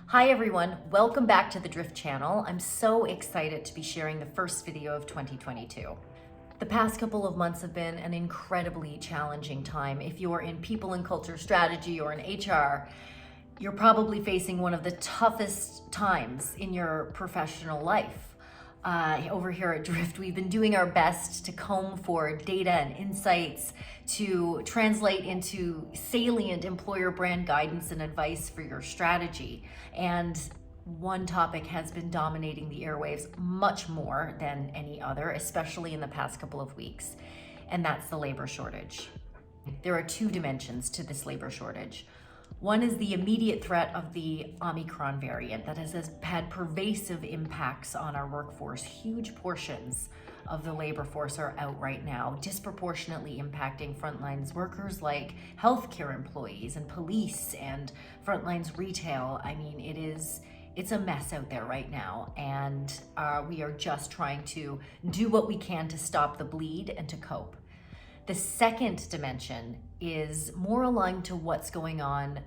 Hi everyone, welcome back to the Drift channel. I'm so excited to be sharing the first video of 2022. The past couple of months have been an incredibly challenging time. If you're in people and culture strategy or in HR, you're probably facing one of the toughest times in your professional life. Over here at Drift, we've been doing our best to comb for data and insights to translate into salient employer brand guidance and advice for your strategy. And one topic has been dominating the airwaves much more than any other, especially in the past couple of weeks, and that's the labor shortage. There are two dimensions to this labor shortage. One is the immediate threat of the Omicron variant that has had pervasive impacts on our workforce. Huge portions of the labor force are out right now, disproportionately impacting frontlines workers like healthcare employees and police and frontlines retail. I mean, it's a mess out there right now, and we are just trying to do what we can to stop the bleed and to cope. The second dimension is more aligned to what's going on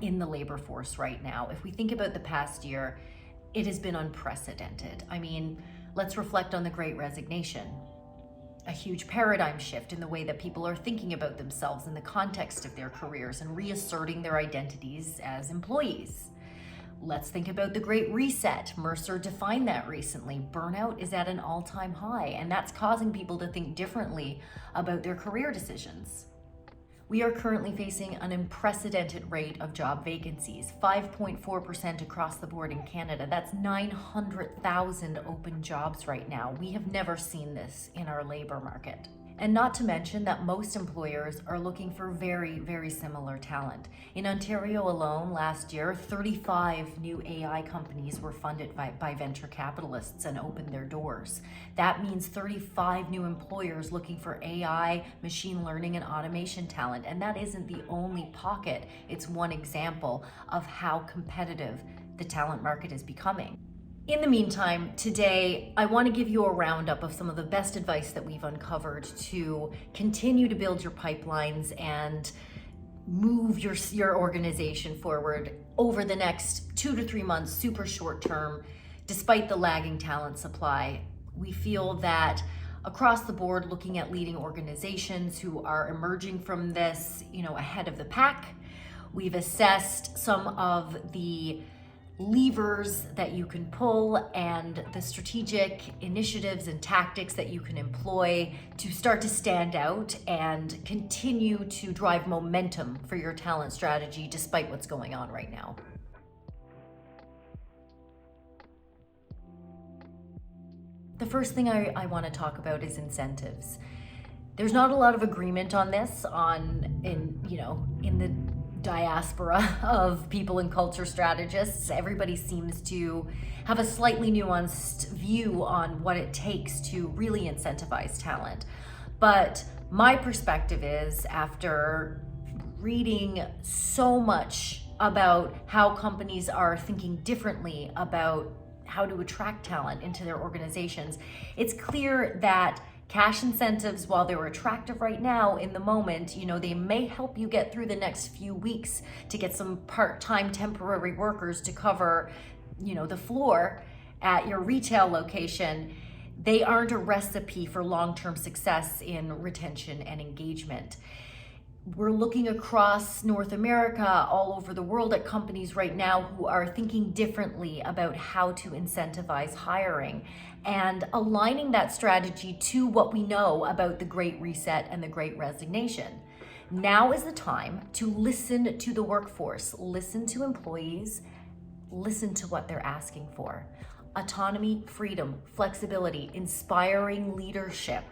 in the labor force right now. If we think about the past year, it has been unprecedented. I mean, let's reflect on the Great Resignation. A huge paradigm shift in the way that people are thinking about themselves in the context of their careers and reasserting their identities as employees. Let's think about the Great Reset. Mercer defined that recently. Burnout is at an all-time high, and that's causing people to think differently about their career decisions. We are currently facing an unprecedented rate of job vacancies, 5.4% across the board in Canada. That's 900,000 open jobs right now. We have never seen this in our labor market. And not to mention that most employers are looking for very, very similar talent. In Ontario alone, last year, 35 new AI companies were funded by venture capitalists and opened their doors. That means 35 new employers looking for AI, machine learning, and automation talent. And that isn't the only pocket. It's one example of how competitive the talent market is becoming. In the meantime, today, I want to give you a roundup of some of the best advice that we've uncovered to continue to build your pipelines and move your organization forward over the next 2 to 3 months, super short term. Despite the lagging talent supply, we feel that across the board, looking at leading organizations who are emerging from this, ahead of the pack, we've assessed some of the levers that you can pull and the strategic initiatives and tactics that you can employ to start to stand out and continue to drive momentum for your talent strategy despite what's going on right now. The first thing I want to talk about is incentives. There's not a lot of agreement on this in the diaspora of people and culture strategists. Everybody seems to have a slightly nuanced view on what it takes to really incentivize talent. But my perspective is, after reading so much about how companies are thinking differently about how to attract talent into their organizations, it's clear that cash incentives, while they're attractive right now in the moment, they may help you get through the next few weeks to get some part-time temporary workers to cover, the floor at your retail location. They aren't a recipe for long-term success in retention and engagement. We're looking across North America, all over the world, at companies right now who are thinking differently about how to incentivize hiring and aligning that strategy to what we know about the Great Reset and the Great Resignation. Now is the time to listen to the workforce, listen to employees, listen to what they're asking for. Autonomy, freedom, flexibility, inspiring leadership,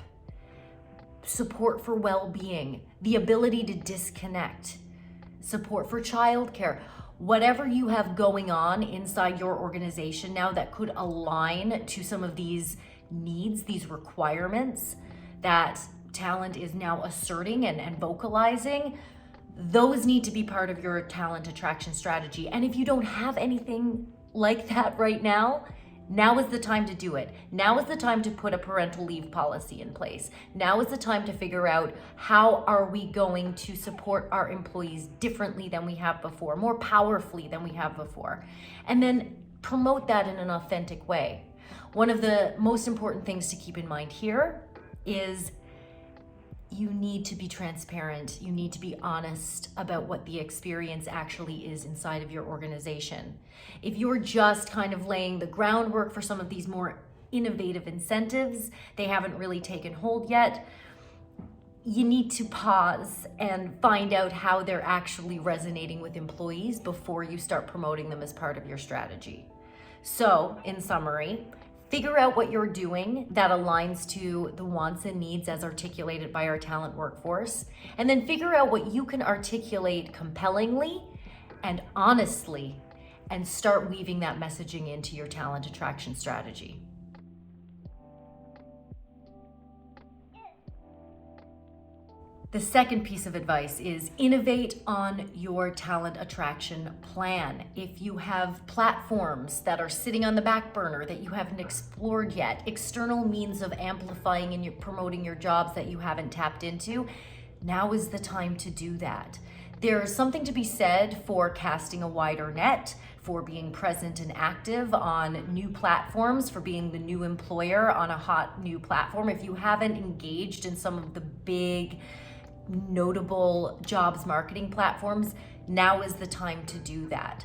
support for well-being, the ability to disconnect, support for childcare. Whatever you have going on inside your organization now that could align to some of these needs, these requirements that talent is now asserting and vocalizing, those need to be part of your talent attraction strategy. And if you don't have anything like that right now, Now is the time to do it. Now is the time to put a parental leave policy in place. Now is the time to figure out how are we going to support our employees differently than we have before, more powerfully than we have before, and then promote that in an authentic way. One of the most important things to keep in mind here is you need to be transparent. You need to be honest about what the experience actually is inside of your organization. If you're just kind of laying the groundwork for some of these more innovative incentives, they haven't really taken hold yet, you need to pause and find out how they're actually resonating with employees before you start promoting them as part of your strategy. So, in summary, figure out what you're doing that aligns to the wants and needs as articulated by our talent workforce, and then figure out what you can articulate compellingly and honestly, and start weaving that messaging into your talent attraction strategy. The second piece of advice is innovate on your talent attraction plan. If you have platforms that are sitting on the back burner that you haven't explored yet, external means of amplifying and promoting your jobs that you haven't tapped into, now is the time to do that. There's something to be said for casting a wider net, for being present and active on new platforms, for being the new employer on a hot new platform. If you haven't engaged in some of the big notable jobs marketing platforms, now is the time to do that.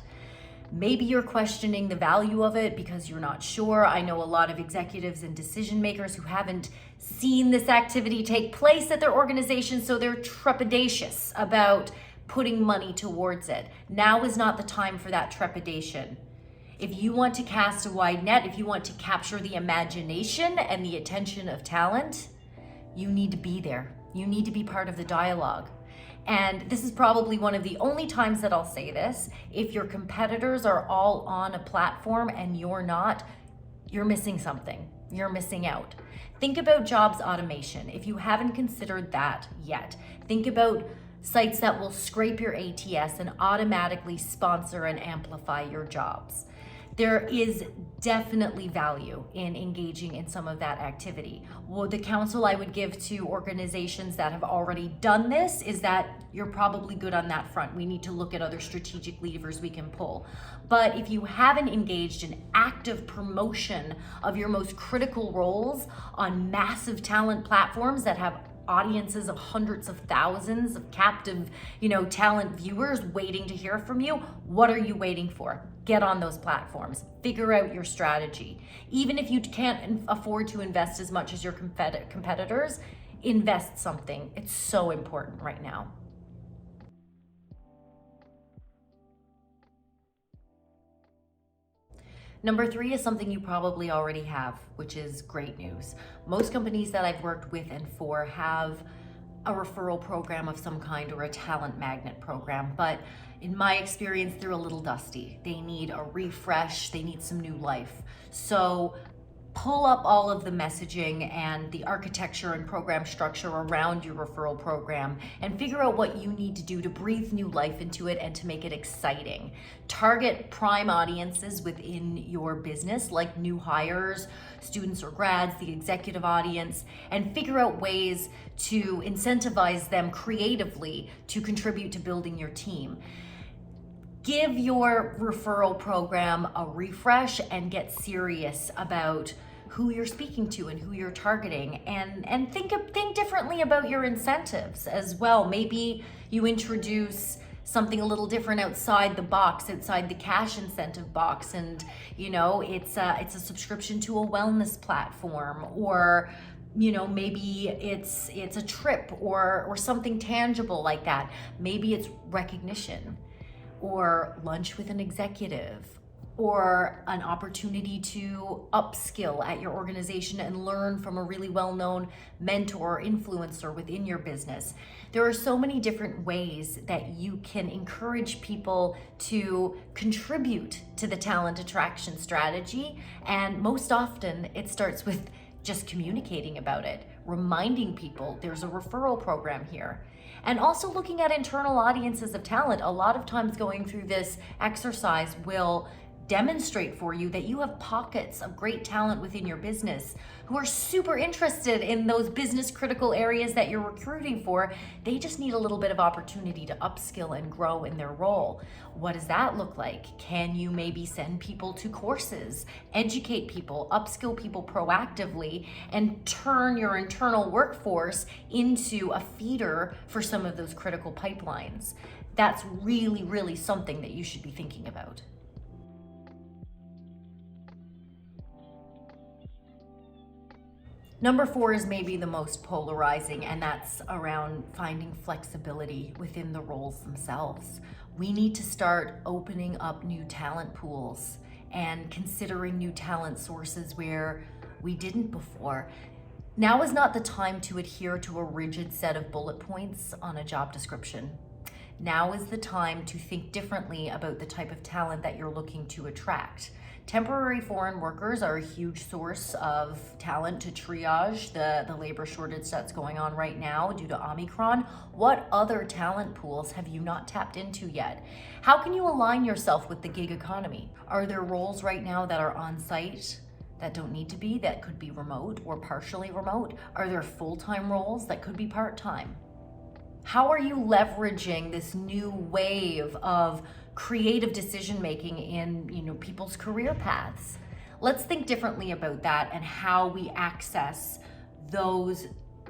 Maybe you're questioning the value of it because you're not sure. I know a lot of executives and decision makers who haven't seen this activity take place at their organization, so they're trepidatious about putting money towards it. Now is not the time for that trepidation. If you want to cast a wide net, if you want to capture the imagination and the attention of talent, you need to be there. You need to be part of the dialogue. And this is probably one of the only times that I'll say this. If your competitors are all on a platform and you're not, you're missing something. You're missing out. Think about jobs automation. If you haven't considered that yet, think about sites that will scrape your ATS and automatically sponsor and amplify your jobs. There is definitely value in engaging in some of that activity. Well, the counsel I would give to organizations that have already done this is that you're probably good on that front. We need to look at other strategic levers we can pull. But if you haven't engaged in active promotion of your most critical roles on massive talent platforms that have audiences of hundreds of thousands of captive, talent viewers waiting to hear from you, what are you waiting for? Get on those platforms. Figure out your strategy. Even if you can't afford to invest as much as your competitors, invest something. It's so important right now. Number 3 is something you probably already have, which is great news. Most companies that I've worked with and for have a referral program of some kind or a talent magnet program, but in my experience, they're a little dusty. They need a refresh, they need some new life. So pull up all of the messaging and the architecture and program structure around your referral program and figure out what you need to do to breathe new life into it and to make it exciting. Target prime audiences within your business, like new hires, students or grads, the executive audience, and figure out ways to incentivize them creatively to contribute to building your team. Give your referral program a refresh and get serious about who you're speaking to and who you're targeting, and think differently about your incentives as well. Maybe you introduce something a little different outside the box, outside the cash incentive box, and it's a subscription to a wellness platform, or maybe it's a trip or something tangible like that. Maybe it's recognition, or lunch with an executive, or an opportunity to upskill at your organization and learn from a really well-known mentor or influencer within your business. There are so many different ways that you can encourage people to contribute to the talent attraction strategy, and most often it starts with just communicating about it, reminding people there's a referral program here. And also looking at internal audiences of talent. A lot of times going through this exercise will demonstrate for you that you have pockets of great talent within your business who are super interested in those business critical areas that you're recruiting for. They just need a little bit of opportunity to upskill and grow in their role. What does that look like? Can you maybe send people to courses, educate people, upskill people proactively, and turn your internal workforce into a feeder for some of those critical pipelines? That's really, really something that you should be thinking about. Number 4 is maybe the most polarizing, and that's around finding flexibility within the roles themselves. We need to start opening up new talent pools and considering new talent sources where we didn't before. Now is not the time to adhere to a rigid set of bullet points on a job description. Now is the time to think differently about the type of talent that you're looking to attract. Temporary foreign workers are a huge source of talent to triage the labor shortage that's going on right now due to Omicron. What other talent pools have you not tapped into yet? How can you align yourself with the gig economy? Are there roles right now that are on site that don't need to be, that could be remote or partially remote? Are there full-time roles that could be part-time? How are you leveraging this new wave of creative decision-making in people's career paths? Let's think differently about that and how we access those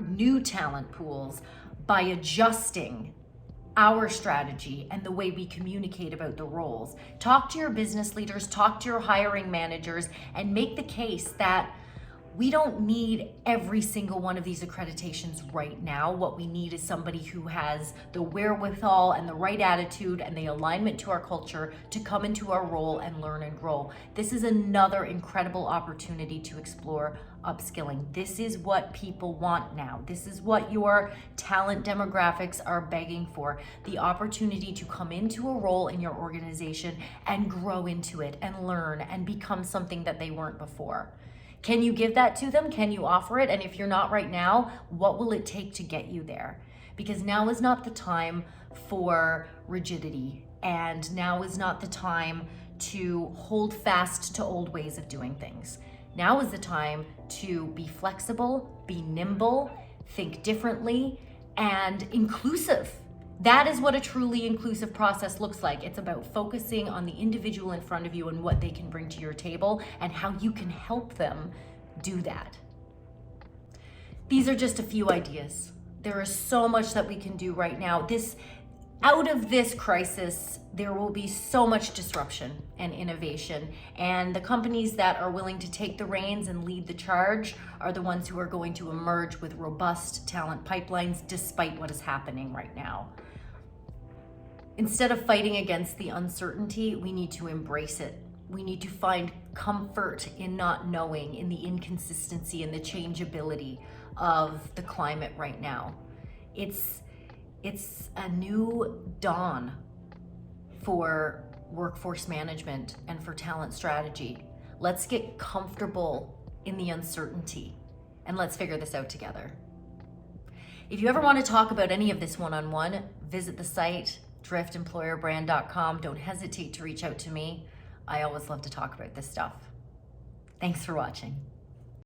new talent pools by adjusting our strategy and the way we communicate about the roles. Talk to your business leaders, talk to your hiring managers, and make the case that we don't need every single one of these accreditations right now. What we need is somebody who has the wherewithal and the right attitude and the alignment to our culture to come into our role and learn and grow. This is another incredible opportunity to explore upskilling. This is what people want now. This is what your talent demographics are begging for. The opportunity to come into a role in your organization and grow into it and learn and become something that they weren't before. Can you give that to them? Can you offer it? And if you're not right now, what will it take to get you there? Because now is not the time for rigidity, and now is not the time to hold fast to old ways of doing things. Now is the time to be flexible, be nimble, think differently, and inclusive. That is what a truly inclusive process looks like. It's about focusing on the individual in front of you and what they can bring to your table and how you can help them do that. These are just a few ideas. There is so much that we can do right now. Out of this crisis, there will be so much disruption and innovation, and the companies that are willing to take the reins and lead the charge are the ones who are going to emerge with robust talent pipelines despite what is happening right now. Instead of fighting against the uncertainty, we need to embrace it. We need to find comfort in not knowing, in the inconsistency and the changeability of the climate right now. It's a new dawn for workforce management and for talent strategy. Let's get comfortable in the uncertainty and let's figure this out together. If you ever want to talk about any of this one-on-one, visit the site, driftemployerbrand.com. Don't hesitate to reach out to me. I always love to talk about this stuff. Thanks for watching.